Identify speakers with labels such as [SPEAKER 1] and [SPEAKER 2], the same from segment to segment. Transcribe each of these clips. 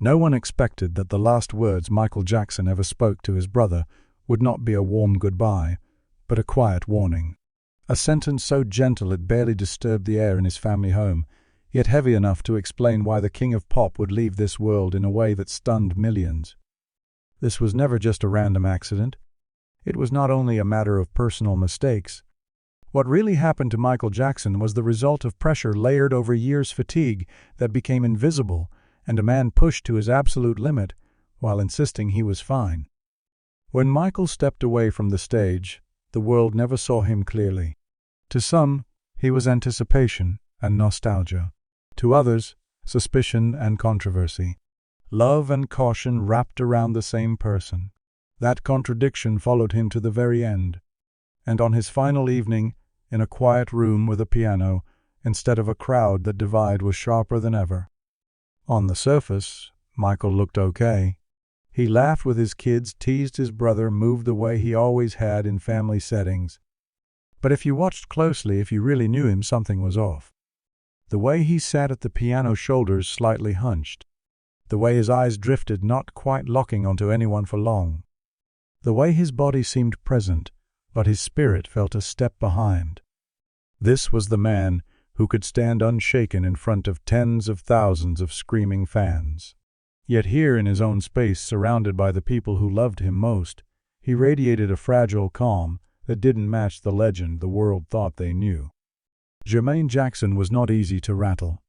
[SPEAKER 1] No one expected that the last words Michael Jackson ever spoke to his brother would not be a warm goodbye, but a quiet warning. A sentence so gentle it barely disturbed the air in his family home, yet heavy enough to explain why the king of pop would leave this world in a way that stunned millions. This was never just a random accident. It was not only a matter of personal mistakes. What really happened to Michael Jackson was the result of pressure layered over years' fatigue that became invisible, and a man pushed to his absolute limit while insisting he was fine. When Michael stepped away from the stage, the world never saw him clearly. To some, he was anticipation and nostalgia. To others, suspicion and controversy. Love and caution wrapped around the same person. That contradiction followed him to the very end. And on his final evening, in a quiet room with a piano, instead of a crowd, that divide was sharper than ever. On the surface, Michael looked okay. He laughed with his kids, teased his brother, moved the way he always had in family settings. But if you watched closely, if you really knew him, something was off. The way he sat at the piano, shoulders slightly hunched. The way his eyes drifted, not quite locking onto anyone for long. The way his body seemed present, but his spirit felt a step behind. This was the man who could stand unshaken in front of tens of thousands of screaming fans. Yet here in his own space, surrounded by the people who loved him most, he radiated a fragile calm that didn't match the legend the world thought they knew. Jermaine Jackson was not easy to rattle.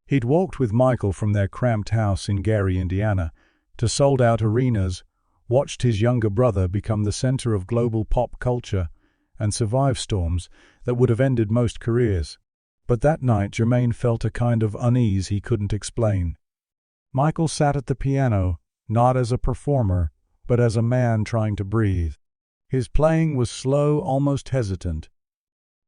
[SPEAKER 1] He'd walked with Michael from their cramped house in Gary, Indiana, to sold-out arenas, watched his younger brother become the center of global pop culture, and survive storms that would have ended most careers. But that night Jermaine felt a kind of unease he couldn't explain. Michael sat at the piano, not as a performer, but as a man trying to breathe. His playing was slow, almost hesitant.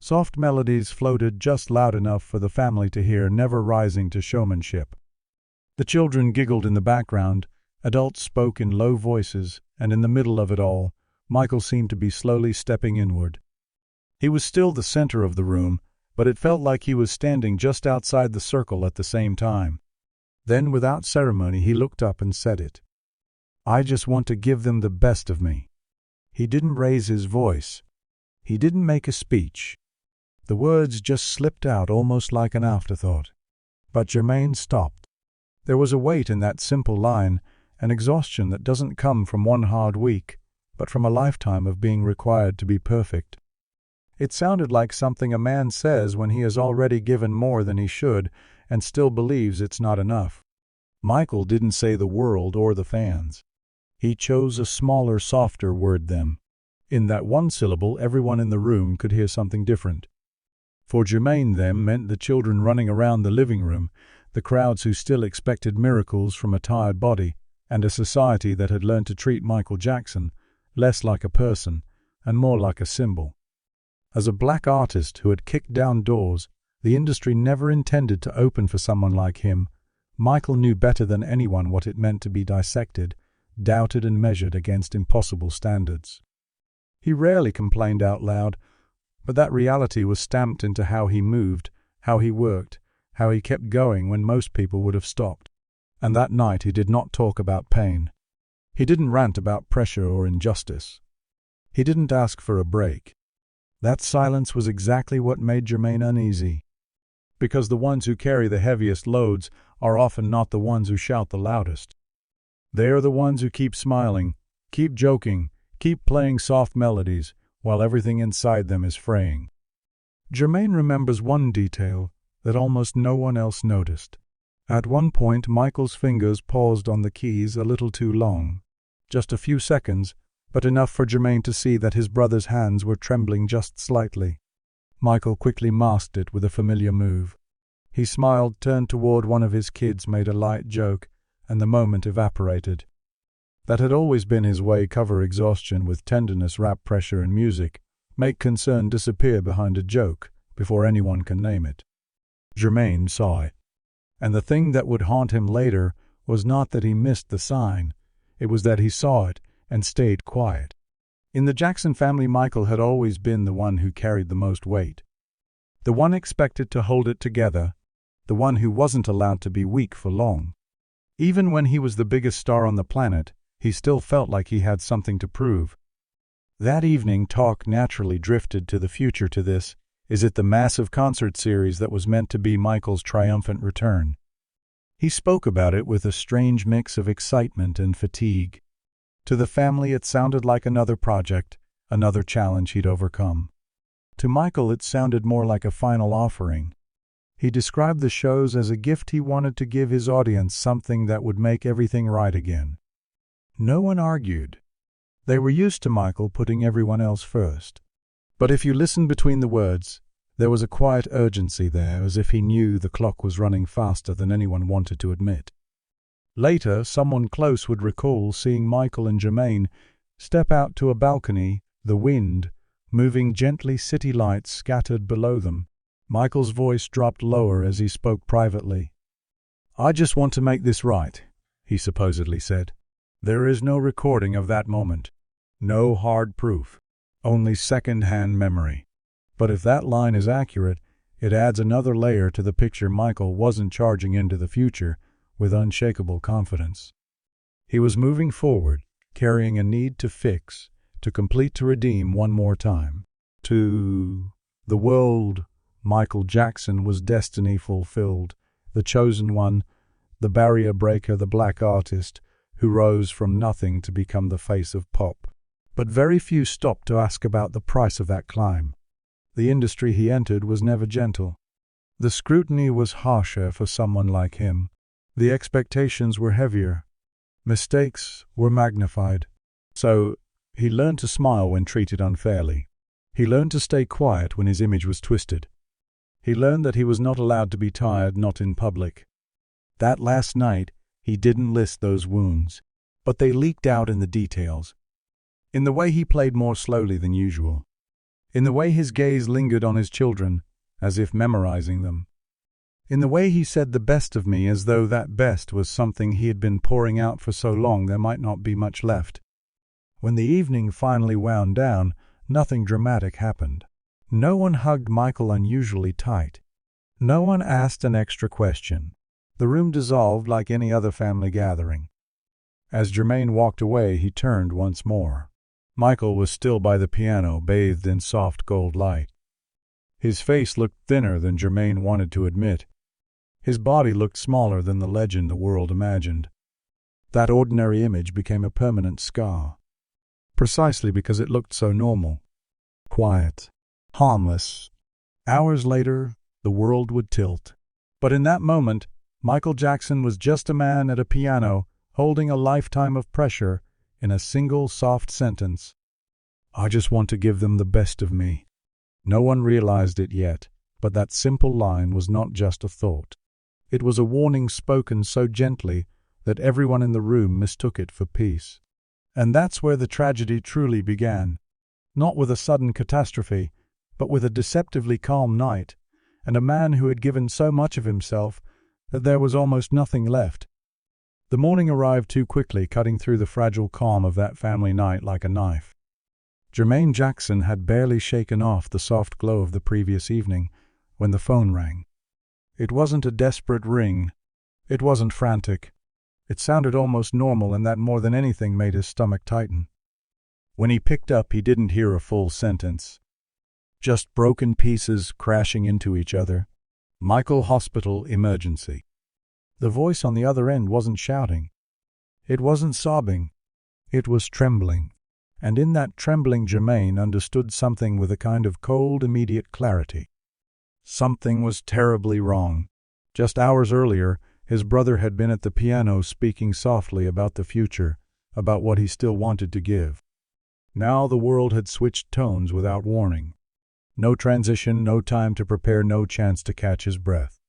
[SPEAKER 1] Soft melodies floated just loud enough for the family to hear, never rising to showmanship. The children giggled in the background, adults spoke in low voices, and in the middle of it all, Michael seemed to be slowly stepping inward. He was still the center of the room, but it felt like he was standing just outside the circle at the same time. Then, without ceremony, he looked up and said it. "I just want to give them the best of me." He didn't raise his voice. He didn't make a speech. The words just slipped out almost like an afterthought. But Jermaine stopped. There was a weight in that simple line, an exhaustion that doesn't come from one hard week, but from a lifetime of being required to be perfect. It sounded like something a man says when he has already given more than he should and still believes it's not enough. Michael didn't say the world or the fans. He chose a smaller, softer word "them." In that one syllable, everyone in the room could hear something different. For Jermaine, "them" meant the children running around the living room, the crowds who still expected miracles from a tired body, and a society that had learned to treat Michael Jackson less like a person and more like a symbol. As a black artist who had kicked down doors the industry never intended to open for someone like him, Michael knew better than anyone what it meant to be dissected, doubted and measured against impossible standards. He rarely complained out loud, but that reality was stamped into how he moved, how he worked, how he kept going when most people would have stopped. And that night he did not talk about pain. He didn't rant about pressure or injustice. He didn't ask for a break. That silence was exactly what made Jermaine uneasy. Because the ones who carry the heaviest loads are often not the ones who shout the loudest. They are the ones who keep smiling, keep joking, keep playing soft melodies, while everything inside them is fraying. Jermaine remembers one detail that almost no one else noticed. At one point, Michael's fingers paused on the keys a little too long. Just a few seconds, but enough for Jermaine to see that his brother's hands were trembling just slightly. Michael quickly masked it with a familiar move. He smiled, turned toward one of his kids, made a light joke, and the moment evaporated. That had always been his way: cover exhaustion with tenderness, wrap pressure in music, make concern disappear behind a joke before anyone can name it. Jermaine saw it. And the thing that would haunt him later was not that he missed the sign, it was that he saw it and stayed quiet. In the Jackson family, Michael had always been the one who carried the most weight. The one expected to hold it together, the one who wasn't allowed to be weak for long. Even when he was the biggest star on the planet, he still felt like he had something to prove. That evening, talk naturally drifted to the future. To this, is it the massive concert series that was meant to be Michael's triumphant return? He spoke about it with a strange mix of excitement and fatigue. To the family it sounded like another project, another challenge he'd overcome. To Michael it sounded more like a final offering. He described the shows as a gift he wanted to give his audience, something that would make everything right again. No one argued. They were used to Michael putting everyone else first. But if you listened between the words, there was a quiet urgency there, as if he knew the clock was running faster than anyone wanted to admit. Later, someone close would recall seeing Michael and Jermaine step out to a balcony, the wind moving gently, city lights scattered below them. Michael's voice dropped lower as he spoke privately. "I just want to make this right," he supposedly said. There is no recording of that moment. No hard proof. Only second-hand memory. But if that line is accurate, it adds another layer to the picture. Michael wasn't charging into the future with unshakable confidence. He was moving forward, carrying a need to fix, to complete, to redeem one more time. To the world, Michael Jackson was destiny fulfilled, the chosen one, the barrier breaker, the black artist who rose from nothing to become the face of pop. But very few stopped to ask about the price of that climb. The industry he entered was never gentle. The scrutiny was harsher for someone like him. The expectations were heavier. Mistakes were magnified. So he learned to smile when treated unfairly. He learned to stay quiet when his image was twisted. He learned that he was not allowed to be tired, not in public. That last night, he didn't list those wounds, but they leaked out in the details. In the way he played more slowly than usual. In the way his gaze lingered on his children, as if memorizing them. In the way he said "the best of me," as though that best was something he had been pouring out for so long there might not be much left. When the evening finally wound down, nothing dramatic happened. No one hugged Michael unusually tight. No one asked an extra question. The room dissolved like any other family gathering. As Jermaine walked away, he turned once more. Michael was still by the piano, bathed in soft gold light. His face looked thinner than Jermaine wanted to admit. His body looked smaller than the legend the world imagined. That ordinary image became a permanent scar, precisely because it looked so normal, quiet, harmless. Hours later, the world would tilt. But in that moment, Michael Jackson was just a man at a piano, holding a lifetime of pressure in a single soft sentence. "I just want to give them the best of me." No one realized it yet, but that simple line was not just a thought. It was a warning spoken so gently that everyone in the room mistook it for peace. And that's where the tragedy truly began. Not with a sudden catastrophe, but with a deceptively calm night, and a man who had given so much of himself that there was almost nothing left. The morning arrived too quickly, cutting through the fragile calm of that family night like a knife. Jermaine Jackson had barely shaken off the soft glow of the previous evening when the phone rang. It wasn't a desperate ring. It wasn't frantic. It sounded almost normal, and that more than anything made his stomach tighten. When he picked up, he didn't hear a full sentence. Just broken pieces crashing into each other. "Michael Hospital Emergency." The voice on the other end wasn't shouting. It wasn't sobbing. It was trembling. And in that trembling, Jermaine understood something with a kind of cold, immediate clarity. Something was terribly wrong. Just hours earlier, his brother had been at the piano speaking softly about the future, about what he still wanted to give. Now the world had switched tones without warning. No transition, no time to prepare, no chance to catch his breath.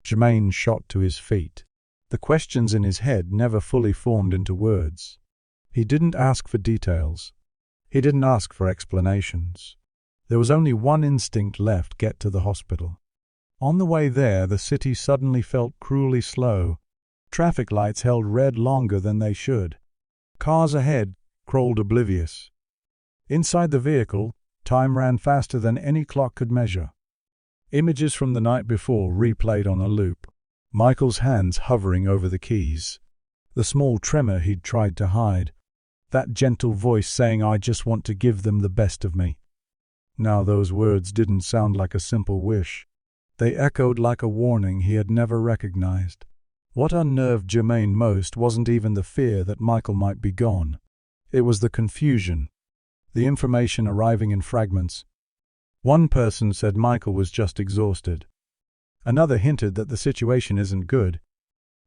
[SPEAKER 1] Jermaine shot to his feet. The questions in his head never fully formed into words. He didn't ask for details. He didn't ask for explanations. There was only one instinct left: get to the hospital. On the way there, the city suddenly felt cruelly slow. Traffic lights held red longer than they should. Cars ahead crawled oblivious. Inside the vehicle, time ran faster than any clock could measure. Images from the night before replayed on a loop. Michael's hands hovering over the keys. the small tremor he'd tried to hide, that gentle voice saying, "I just want to give them the best of me." Now those words didn't sound like a simple wish. They echoed like a warning he had never recognized. What unnerved Jermaine most wasn't even the fear that Michael might be gone. It was the confusion, the information arriving in fragments. One person said Michael was just exhausted. Another hinted that the situation isn't good.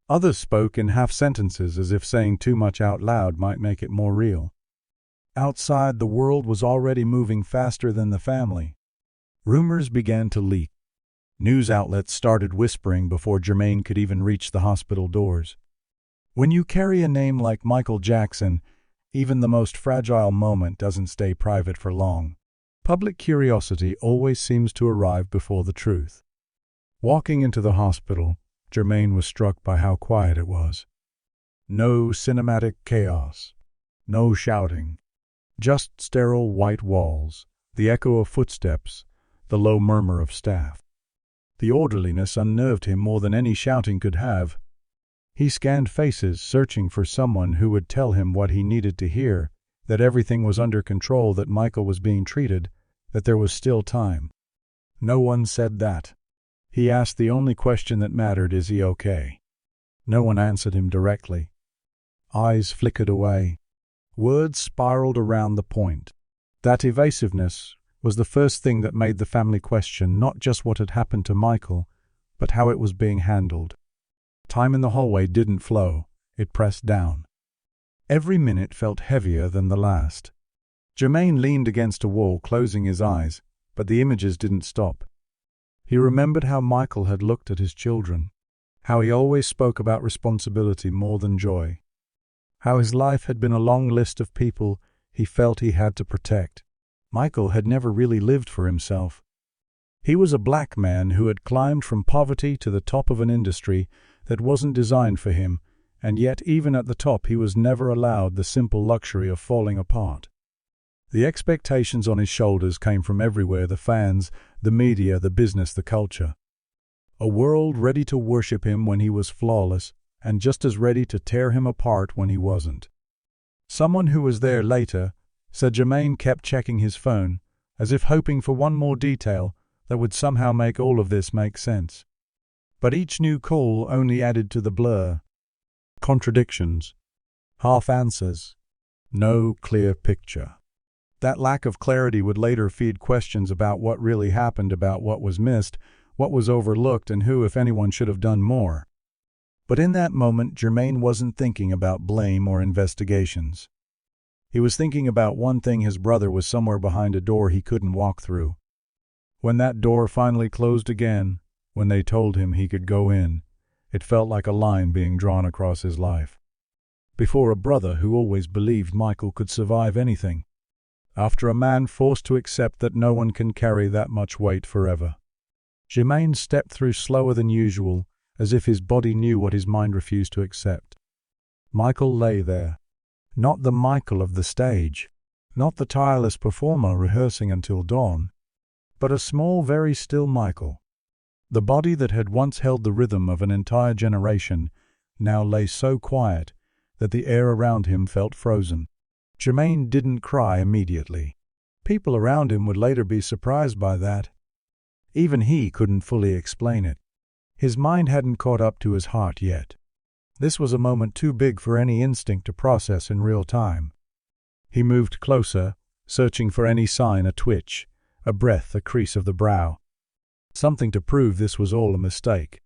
[SPEAKER 1] Others spoke in half sentences as if saying too much out loud might make it more real. Outside, the world was already moving faster than the family. Rumors began to leak. News outlets started whispering before Jermaine could even reach the hospital doors. When you carry a name like Michael Jackson, even the most fragile moment doesn't stay private for long. Public curiosity always seems to arrive before the truth. Walking into the hospital, Jermaine was struck by how quiet it was. No cinematic chaos, no shouting, just sterile white walls, the echo of footsteps, the low murmur of staff. The orderliness unnerved him more than any shouting could have. He scanned faces, searching for someone who would tell him what he needed to hear, that everything was under control, that Michael was being treated, that there was still time. No one said that. He asked the only question that mattered, "Is he okay?" No one answered him directly. Eyes flickered away. Words spiraled around the point. That evasiveness was the first thing that made the family question not just what had happened to Michael, but how it was being handled. Time in the hallway didn't flow, it pressed down. Every minute felt heavier than the last. Jermaine leaned against a wall, closing his eyes, but the images didn't stop. He remembered how Michael had looked at his children, how he always spoke about responsibility more than joy, how his life had been a long list of people he felt he had to protect. Michael had never really lived for himself. He was a black man who had climbed from poverty to the top of an industry that wasn't designed for him, and yet even at the top he was never allowed the simple luxury of falling apart. The expectations on his shoulders came from everywhere: the fans, the media, the business, the culture. A world ready to worship him when he was flawless, and just as ready to tear him apart when he wasn't. Someone who was there later said Jermaine kept checking his phone, as if hoping for one more detail that would somehow make all of this make sense. But each new call only added to the blur. Contradictions, half answers, no clear picture. That lack of clarity would later feed questions about what really happened, about what was missed, what was overlooked, and who, if anyone, should have done more. But in that moment, Jermaine wasn't thinking about blame or investigations. He was thinking about one thing: his brother was somewhere behind a door he couldn't walk through. When that door finally closed again, when they told him he could go in, it felt like a line being drawn across his life. Before a brother who always believed Michael could survive anything. After a man forced to accept that no one can carry that much weight forever. Jermaine stepped through slower than usual, as if his body knew what his mind refused to accept. Michael lay there. Not the Michael of the stage, not the tireless performer rehearsing until dawn, but a small, very still Michael. The body that had once held the rhythm of an entire generation now lay so quiet that the air around him felt frozen. Jermaine didn't cry immediately. People around him would later be surprised by that. Even he couldn't fully explain it. His mind hadn't caught up to his heart yet. This was a moment too big for any instinct to process in real time. He moved closer, searching for any sign: a twitch, a breath, a crease of the brow. Something to prove this was all a mistake.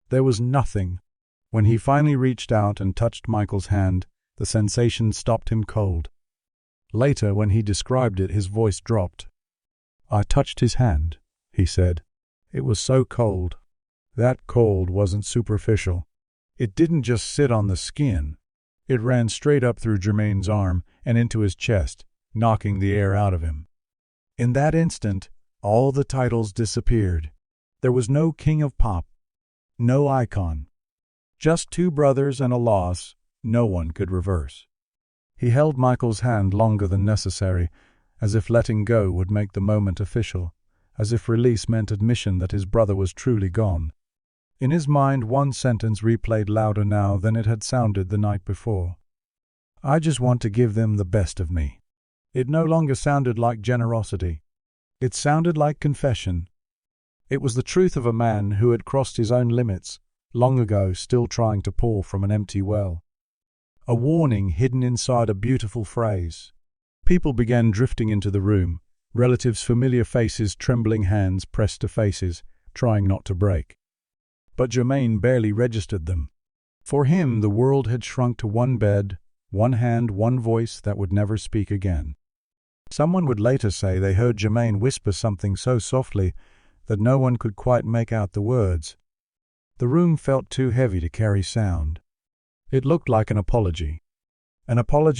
[SPEAKER 1] There was nothing. When he finally reached out and touched Michael's hand, the sensation stopped him cold. Later, when he described it, his voice dropped. "I touched his hand," he said. "It was so cold. That cold wasn't superficial. It didn't just sit on the skin. It ran straight up through Jermaine's arm and into his chest, knocking the air out of him." In that instant, all the titles disappeared. There was no king of pop, no icon. Just two brothers and a loss no one could reverse. He held Michael's hand longer than necessary, as if letting go would make the moment official, as if release meant admission that his brother was truly gone. In his mind, one sentence replayed louder now than it had sounded the night before. I just want to give them the best of me. It no longer sounded like generosity. It sounded like confession. It was the truth of a man who had crossed his own limits, long ago, still trying to pour from an empty well. A warning hidden inside a beautiful phrase. People began drifting into the room, relatives, familiar faces, trembling hands pressed to faces, trying not to break. But Jermaine barely registered them. For him, the world had shrunk to one bed, one hand, one voice that would never speak again. Someone would later say they heard Jermaine whisper something so softly that no one could quite make out the words. The room felt too heavy to carry sound. It looked like an apology. An apology